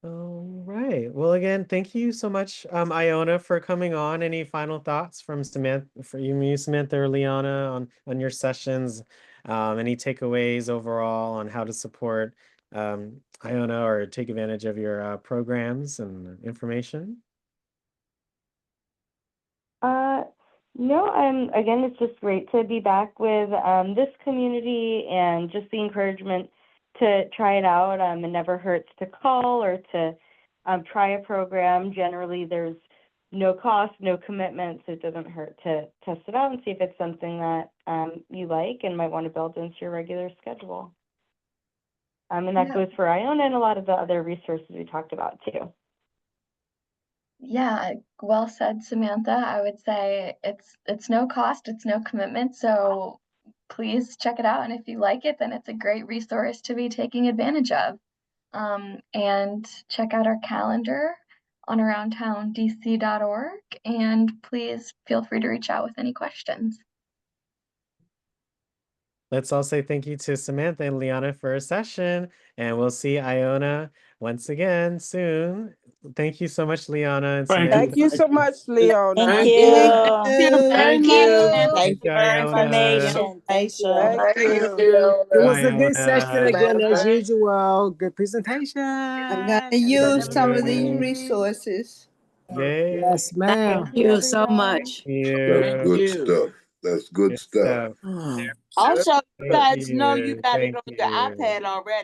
All right. Well, again, thank you so much, Iona, for coming on. Any final thoughts from Samantha, Samantha or Liana on your sessions? Any takeaways overall on how to support Iona or take advantage of your programs and information? No, again, it's just great to be back with this community and just the encouragement to try it out. It never hurts to call or to try a program. Generally, there's no cost, no commitment, so it doesn't hurt to test it out and see if it's something that you like and might want to build into your regular schedule. And that goes for IONA and a lot of the other resources we talked about too. Yeah, well said, Samantha. I would say it's no cost, it's no commitment, so please check it out. And if you like it, then it's a great resource to be taking advantage of. And check out our calendar on aroundtowndc.org, and please feel free to reach out with any questions. Let's all say thank you to Samantha and Liana for a session, and we'll see Iona once again soon. Thank you so much, Liana and Samantha. Thank you so much, Leona. Thank you. Thank Thank you. you. Thank you, for the Iona. information. Thank you. Thank you. It was Bye, a good session Iona. again, as usual. Good presentation. I'm going to use some of these Yay. resources. Yay. Yes, ma'am. Thank you so much. Thank you. That's good stuff. That's good stuff. Also, you Thank guys know you you. got it Thank on your you. iPad already.